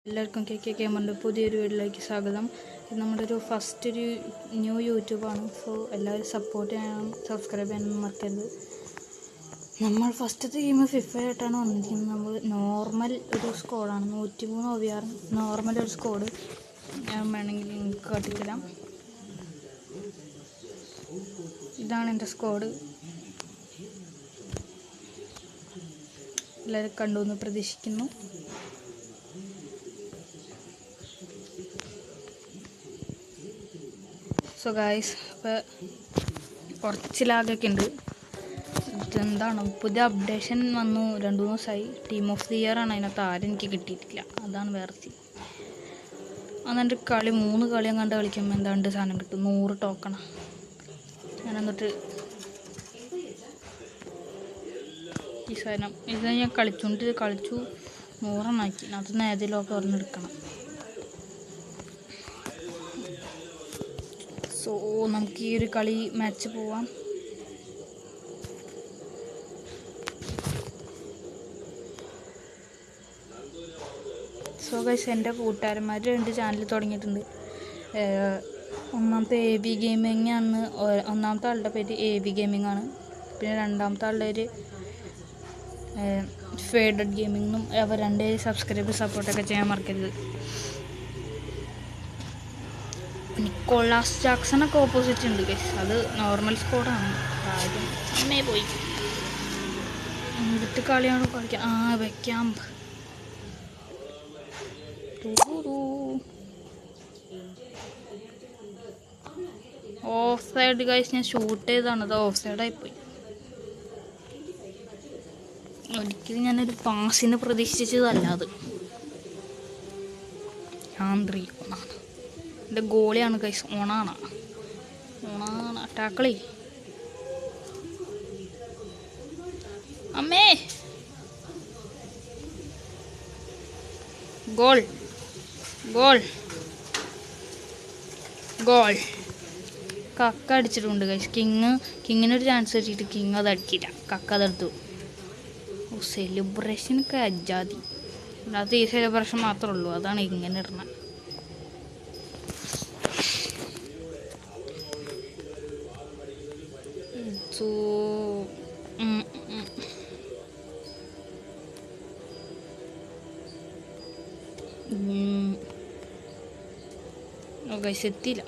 എല്ലാവർക്കും KK ഗെയിമറിൻ്റെ പുതിയൊരു വീഡിയോയിലേക്ക് സ്വാഗതം. ഇത് നമ്മുടെ ഫസ്റ്റ് ന്യൂ യൂട്യൂബാണ്. സോ എല്ലാവരും സപ്പോർട്ട് ചെയ്യണം, സബ്സ്ക്രൈബ് ചെയ്യാനൊന്നും മറക്കരുത്. നമ്മൾ ഫസ്റ്റത്തെ ഗെയിം FIFA ആയിട്ടാണ് വന്നിരിക്കുന്നത്. നമ്മൾ നോർമൽ ഒരു സ്കോഡാണ്, 103 OVR നോർമൽ ഒരു സ്കോഡ്. ഞാൻ വേണമെങ്കിൽ നിങ്ങൾക്ക് കാട്ടിത്തരാം. ഇതാണ് എൻ്റെ സ്കോഡ്. എല്ലാവരും കണ്ടു എന്ന് പ്രതീക്ഷിക്കുന്നു. സോ ഗായ്സ്, ഇപ്പോൾ കുറച്ച് ലാഗൊക്കെ ഉണ്ട്. ഇതെന്താണ്, പുതിയ അപ്ഡേഷൻ വന്നു 2 ദിവസമായി. ടീം ഓഫ് ദി ഇയർ ആണ്, അതിനകത്ത് ആരും എനിക്ക് കിട്ടിയിട്ടില്ല. അതാണ് വേറെ സീൻ. അതെൻ്റെ കളി 3 കളി കണ്ട് കളിക്കുമ്പോൾ എന്താണ്ട് സാധനം കിട്ടും, 100 ടോക്കണ. ഞാൻ എന്നിട്ട് ഈ സാധനം ഇത് ഞാൻ കളിച്ചു 100 ആക്കി. അത് ഏതിലൊക്കെ പറഞ്ഞെടുക്കണം. സോ നമുക്ക് ഈ ഒരു കളി മാച്ച് പോവാം. സോ ഗൈസ്, എൻ്റെ കൂട്ടുകാരന്മാർ 2 ചാനൽ തുടങ്ങിയിട്ടുണ്ട്. ഒന്നാമത്തെ AB ഗെയിമിംഗ് ആണ്. ഒന്നാമത്തെ ആളുടെ പേര് AB ഗെയിമിംഗ് ആണ്. പിന്നെ രണ്ടാമത്തെ ആളുടെ ഒരു ഫേഡഡ് ഗെയിമിങ്ങും. അവർ 2 സബ്സ്ക്രൈബ് സപ്പോർട്ടൊക്കെ ചെയ്യാൻ മറക്കരുത്. നിക്കോളാസ് ജാക്സണൊക്കെ ഓപ്പോസിറ്റ് ഉണ്ട് ഗൈസ്. അത് നോർമൽ സ്കോഡാണ്. ആദ്യം അമ്മേ പോയി എന്നിട്ട് കളിയാണ് കളിക്കാം. വെക്കാം. ഓഫ് സൈഡ് ഗൈസ്, ഞാൻ ഷൂട്ട് ചെയ്താണ്. അത് ഓഫ് സൈഡായിപ്പോയി. ഒരിക്കലും ഞാനൊരു പാസിന് പ്രതീക്ഷിച്ചതല്ല അത്. ആന്ത്രി ഓണാണ് എൻ്റെ ഗോളിയാണ് ഗൈസ്. ഓണാണ് ടാക്കളി. അമ്മേ ഗോൾ കക്ക അടിച്ചിട്ടുണ്ട് ഗൈസ്. കിങ്ങിനൊരു ചാൻസ് കിട്ടിയിട്ട് കിങ് അത് അടിക്കില്ല. കക്ക അതെടുത്തു. സെലിബ്രേഷനൊക്കെ അജാതി. അത് ഈ സെലിബ്രേഷൻ മാത്രമേ ഉള്ളൂ. അതാണ് ഇങ്ങനെ ഇടുന്നത്. സോ ഗൈസ് എത്തിയില്ല.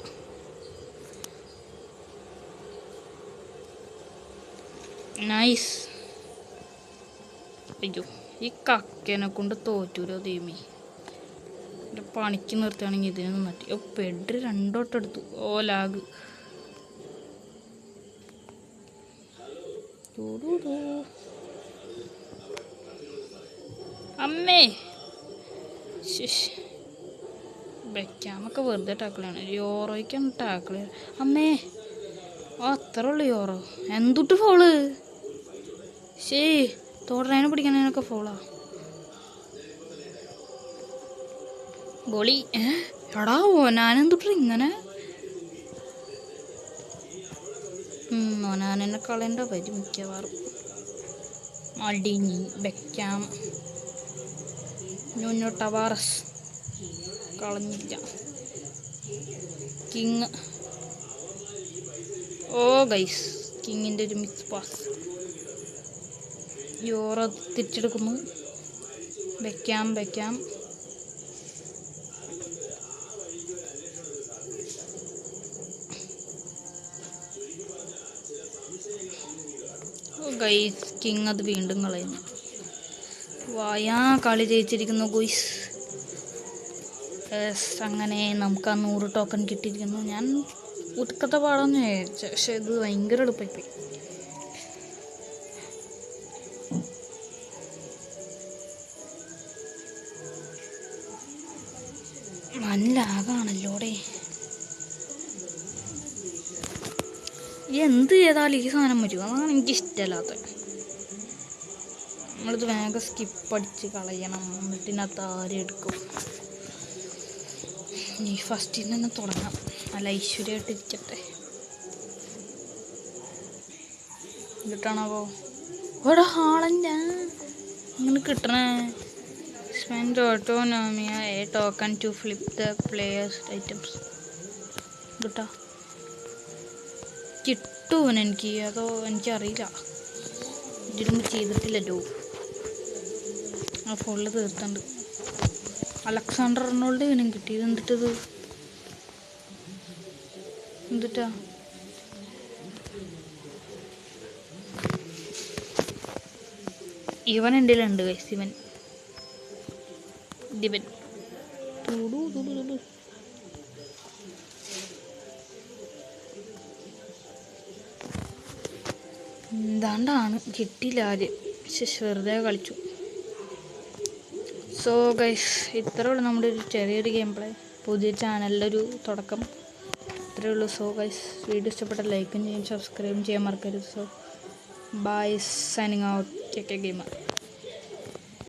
നൈസ്. അയ്യോ, ഈ കക്കേനെ കൊണ്ട് തോറ്റൂരോ ദൈവമേ. എൻ്റെ പണിക്ക് നിർത്തുകയാണെങ്കിൽ ഇതിനൊന്നും മാറ്റി. പെഡ് 2 വട്ടം എടുത്തു. ലാഗ്. അമ്മേ ബെക്കാമൊക്കെ വെറുതെ ടാക്കിളാണ്. യോറോയ്ക്കാണ് ടാക്കിള്. അമ്മേ അത്ര ഉള്ളു യോറോ. എന്തുട്ട് ഫോള്. തോടനെ പിടിക്കണതിനൊക്കെ ഫോളാ. ഗോളി എടാ ഞാനെന്തുട്ട് ഇങ്ങനെ. ഞാനെന്നെ കളേണ്ട വരും മിക്കവാറും. മടിനി ബെക്കാം. ന്യൂനോ ടവാറസ് കളഞ്ഞില്ല. കിങ്. ഗൈസ്, കിങ്ങിൻ്റെ ഒരു മിക്സ് പാസ്. യോറോ തിരിച്ചെടുക്കുന്നു. ബെക്കാം ഗൈസ്, കിങ് അത് വീണ്ടും കളയുന്നു. കളി ജയിച്ചിരിക്കുന്നു ഗോയ്സ്. അങ്ങനെ നമുക്ക് 100 ടോക്കൺ കിട്ടിയിരിക്കുന്നു. ഞാൻ ഒടുക്കത്തെ പാടാന്ന് വിചാരിച്ചു, പക്ഷെ ഇത് ഭയങ്കര എളുപ്പമായി. നല്ല ലാഗാണല്ലോടെ. എന്ത് ചെയ്താലും ഈ സാധനം വരും. അതാണ് എനിക്കിഷ്ടമല്ലാത്തത്. നമ്മളിത് വേഗം സ്കിപ്പടിച്ച് കളയണം. എന്നിട്ട് ഇതിനകത്ത് ആരും എടുക്കും. ഈ ഫസ്റ്റിൽ നിന്ന് തുടങ്ങാം. നല്ല ഐശ്വര്യമായിട്ടിരിക്കട്ടെ. എന്നിട്ടാണോ ഹാളൻ്റെ ഇങ്ങനെ കിട്ടണേ. Spend autonomia a token to flip the player's items. കേട്ടോ കിട്ടുവൻ എനിക്ക്, അതോ എനിക്കറിയില്ല, ഇതിരുമ്പ് ചെയ്തിട്ടില്ലല്ലോ. ആ ഫുള്ള് തീർത്തുണ്ട്. അലക്സാണ്ടർ അർണോൾഡ് ഇവനും കിട്ടിയത്. എന്തിട്ടാ ഇവൻ എൻ്റെ ഉണ്ട് ഗൈസ്. ഇവൻ എന്താണ്ടാണ് കിട്ടിയില്ല ആദ്യം, വെറുതെ കളിച്ചു. സോ ഗൈസ് ഇത്രയേ ഉള്ളൂ നമ്മുടെ ഒരു ചെറിയൊരു ഗെയിം പ്ലേ, പുതിയ ചാനലിൻ്റെ ഒരു തുടക്കം ഇത്രയേ ഉള്ളൂ. സോ ഗൈസ് വീഡിയോ ഇഷ്ടപ്പെട്ട ലൈക്കും ചെയ്യും, സബ്സ്ക്രൈബും ചെയ്യാൻ മറക്കരുത്. So bye, signing out, take care gamer.